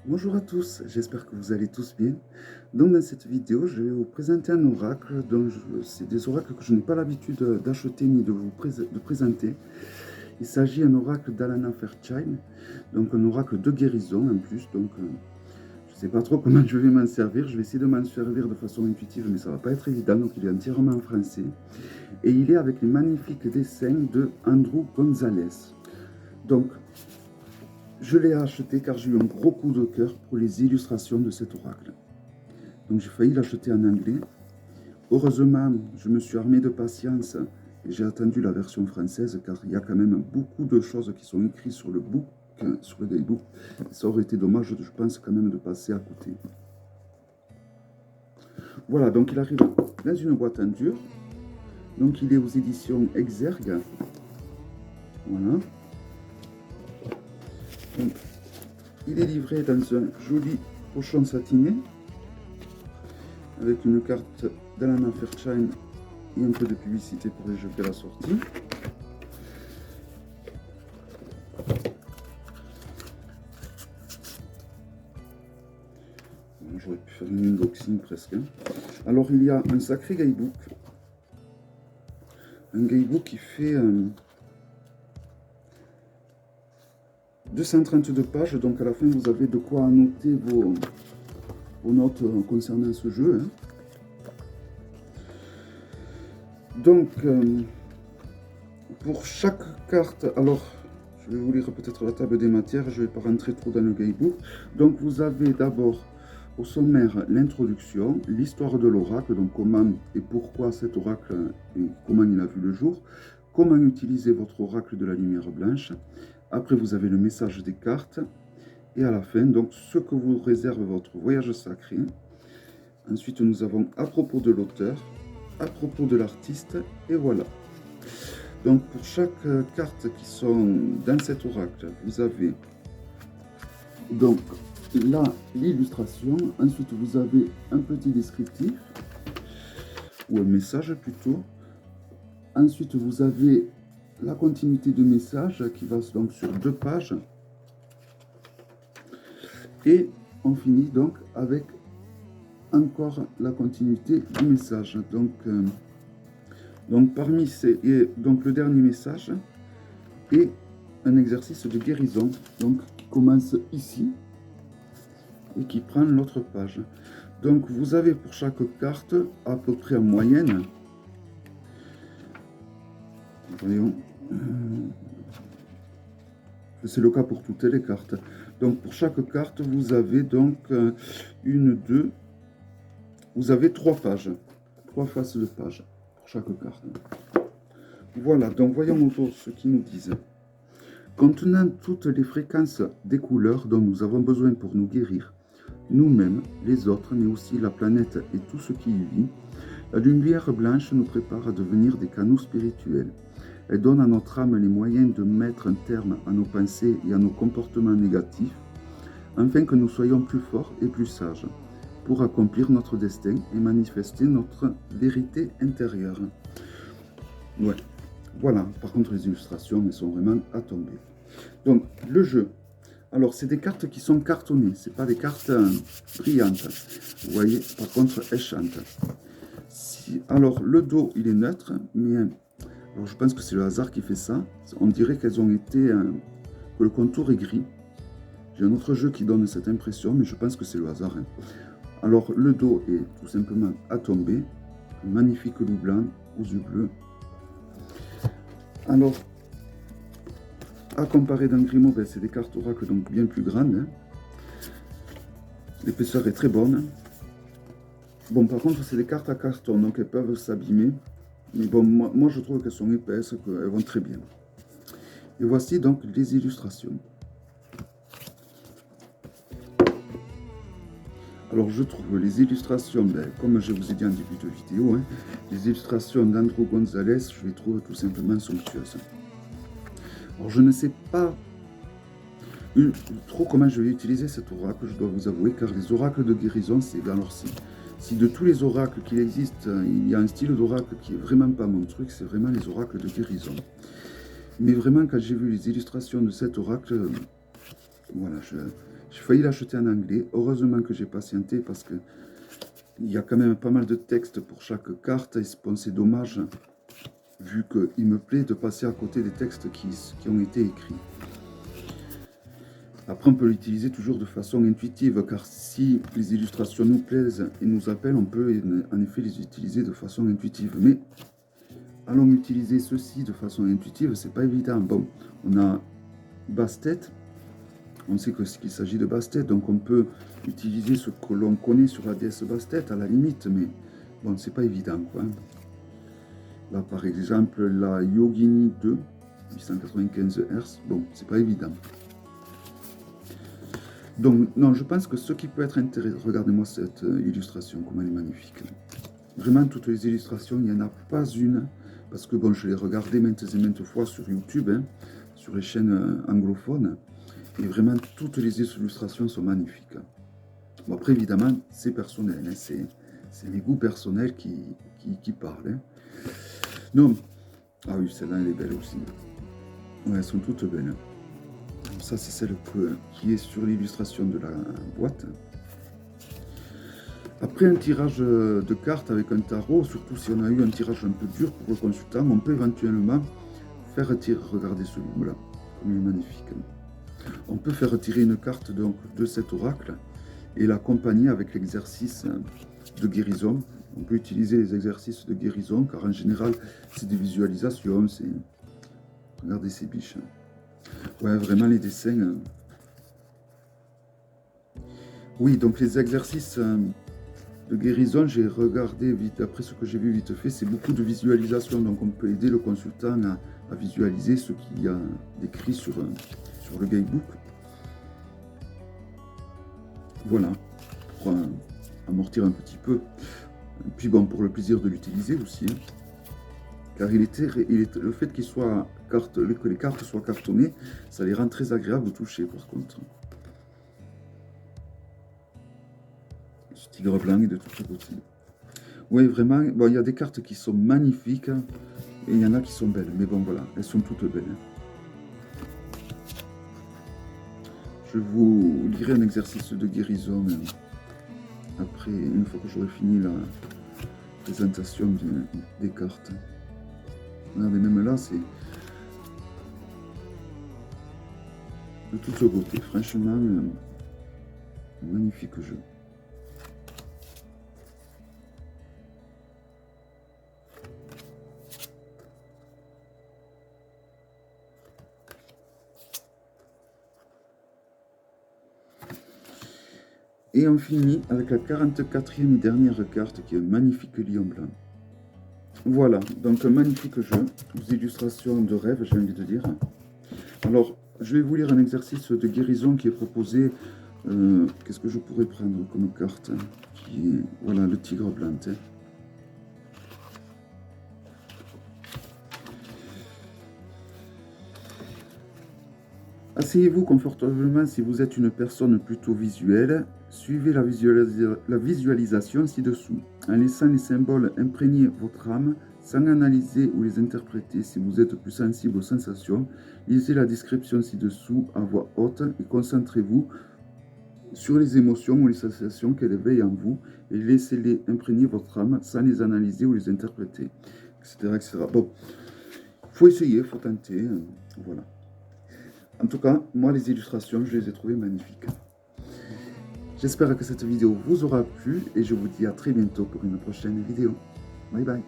Bonjour à tous, j'espère que vous allez tous bien. Donc dans cette vidéo, je vais vous présenter un oracle dont c'est des oracles que je n'ai pas l'habitude d'acheter ni de vous présenter. Il s'agit d'un oracle d'Alana Fairchild, donc un oracle de guérison en plus. Donc je ne sais pas trop comment je vais m'en servir. Je vais essayer de m'en servir de façon intuitive, mais ça va pas être évident. Donc il est entièrement en français et il est avec les magnifiques dessins de Andrew Gonzalez. Donc je l'ai acheté car j'ai eu un gros coup de cœur pour les illustrations de cet oracle. Donc j'ai failli l'acheter en anglais. Heureusement, je me suis armé de patience et j'ai attendu la version française car il y a quand même beaucoup de choses qui sont écrites sur le book, sur le guidebook. Ça aurait été dommage, je pense, quand même de passer à côté. Voilà, donc il arrive dans une boîte en dur. Donc il est aux éditions Exergue. Voilà. Donc, il est livré dans un joli pochon satiné avec une carte d'Alana Fairchild et un peu de publicité pour les jeux qu'elle a sortis. J'aurais pu faire une unboxing presque. Alors il y a un sacré guidebook. Un guidebook qui fait 232 pages, donc à la fin vous avez de quoi annoter vos notes concernant ce jeu. Donc pour chaque carte, alors je vais vous lire peut-être la table des matières, je ne vais pas rentrer trop dans le guidebook. Donc vous avez d'abord au sommaire l'introduction, l'histoire de l'oracle, donc comment et pourquoi cet oracle et comment il a vu le jour, comment utiliser votre oracle de la lumière blanche. Après vous avez le message des cartes et à la fin donc ce que vous réserve votre voyage sacré. Ensuite nous avons à propos de l'auteur, à propos de l'artiste et voilà. Donc pour chaque carte qui sont dans cet oracle, vous avez donc là l'illustration, ensuite vous avez un petit descriptif, ou un message plutôt, ensuite vous avez la continuité de message qui va donc sur 2 pages, et on finit donc avec encore la continuité du message. Donc parmi ces, et donc le dernier message est un exercice de guérison, donc qui commence ici et qui prend l'autre page. Donc vous avez pour chaque carte à peu près en moyenne, voyons, c'est le cas pour toutes les cartes. Donc pour chaque carte vous avez donc vous avez 3 pages, 3 faces de page pour chaque carte. Voilà, donc voyons autour ce qu'ils nous disent. Contenant toutes les fréquences des couleurs dont nous avons besoin pour nous guérir, nous-mêmes, les autres, mais aussi la planète et tout ce qui y vit, la lumière blanche nous prépare à devenir des canaux spirituels. Elle donne à notre âme les moyens de mettre un terme à nos pensées et à nos comportements négatifs, afin que nous soyons plus forts et plus sages, pour accomplir notre destin et manifester notre vérité intérieure. Ouais, voilà, par contre les illustrations, elles sont vraiment à tomber. Donc, le jeu. Alors, c'est des cartes qui sont cartonnées, c'est pas des cartes brillantes. Vous voyez, par contre, elles chantent. Alors, le dos, il est neutre, mais alors, je pense que c'est le hasard qui fait ça. On dirait qu'elles ont été... que le contour est gris. J'ai un autre jeu qui donne cette impression, mais je pense que c'est le hasard. Alors, le dos est tout simplement à tomber. Un magnifique loup blanc aux yeux bleus. Alors, à comparer d'un Grimaud, ben, c'est des cartes oracle donc bien plus grandes. L'épaisseur est très bonne. Bon, par contre, c'est des cartes à carton, donc elles peuvent s'abîmer. Mais bon, moi je trouve qu'elles sont épaisses, qu'elles vont très bien. Et voici donc les illustrations. Alors je trouve les illustrations, ben, comme je vous ai dit en début de vidéo, les illustrations d'Andrew Gonzalez, je les trouve tout simplement somptueuses. Alors je ne sais pas trop comment je vais utiliser cet oracle, je dois vous avouer, car les oracles de guérison, c'est... Alors si de tous les oracles qu'il existe, il y a un style d'oracle qui est vraiment pas mon truc, c'est vraiment les oracles de guérison. Mais vraiment, quand j'ai vu les illustrations de cet oracle, voilà, J'ai failli l'acheter en anglais. Heureusement que j'ai patienté parce que il y a quand même pas mal de textes pour chaque carte. Et bon, c'est dommage, vu qu'il me plaît de passer à côté des textes qui ont été écrits. Après, on peut l'utiliser toujours de façon intuitive, car si les illustrations nous plaisent et nous appellent, on peut en effet les utiliser de façon intuitive. Mais allons utiliser ceci de façon intuitive, c'est pas évident. Bon, on a Bastet, on sait qu'il s'agit de Bastet, donc on peut utiliser ce que l'on connaît sur la déesse Bastet à la limite, mais bon, c'est pas évident, quoi. Là, par exemple, la Yogini 2, 895 Hz, bon, c'est pas évident. Donc, non, je pense que ce qui peut être intéressant... Regardez-moi cette illustration, comme elle est magnifique. Vraiment, toutes les illustrations, il n'y en a pas une, parce que bon, je l'ai regardé maintes et maintes fois sur YouTube, hein, sur les chaînes anglophones, et vraiment, toutes les illustrations sont magnifiques. Bon, après, évidemment, c'est personnel, hein, c'est les goûts personnels qui parlent. Hein. Non, ah oui, celle-là, elle est belle aussi. Ouais, elles sont toutes belles. Ça, c'est celle qui est sur l'illustration de la boîte. Après un tirage de cartes avec un tarot, surtout si on a eu un tirage un peu dur pour le consultant, on peut éventuellement faire retirer, regardez celui-là, comme il est magnifique. On peut faire retirer une carte donc, de cet oracle et l'accompagner avec l'exercice de guérison. On peut utiliser les exercices de guérison, car en général, c'est des visualisations, c'est... Regardez ces biches. Ouais, vraiment les dessins. Oui, donc les exercices de guérison, j'ai regardé vite, après ce que j'ai vu vite fait, c'est beaucoup de visualisation. Donc on peut aider le consultant à visualiser ce qu'il y a décrit sur le guidebook. Voilà, pour amortir un petit peu. Et puis bon, pour le plaisir de l'utiliser aussi. Hein. Car le fait que les cartes soient cartonnées, ça les rend très agréables au toucher par contre. Ce tigre blanc est de tous côtés. Oui, vraiment, bon, il y a des cartes qui sont magnifiques et il y en a qui sont belles. Mais bon, voilà, elles sont toutes belles. Je vous lirai un exercice de guérison après, une fois que j'aurai fini la présentation des cartes. Regardez, même là, c'est de toutes côtés. Franchement, magnifique jeu. Et on finit avec la 44e et dernière carte qui est un magnifique lion blanc. Voilà, donc un magnifique jeu, aux illustrations de rêve, j'ai envie de dire. Alors, je vais vous lire un exercice de guérison qui est proposé. Qu'est-ce que je pourrais prendre comme carte qui est, voilà, le tigre blanc. Hein. Asseyez-vous confortablement si vous êtes une personne plutôt visuelle. Suivez la visualisation ci-dessous, en laissant les symboles imprégner votre âme, sans analyser ou les interpréter. Si vous êtes plus sensible aux sensations, lisez la description ci-dessous à voix haute et concentrez-vous sur les émotions ou les sensations qu'elles éveillent en vous et laissez-les imprégner votre âme sans les analyser ou les interpréter, etc. etc. Bon, il faut essayer, il faut tenter, voilà. En tout cas, moi, les illustrations, je les ai trouvées magnifiques. J'espère que cette vidéo vous aura plu et je vous dis à très bientôt pour une prochaine vidéo. Bye bye.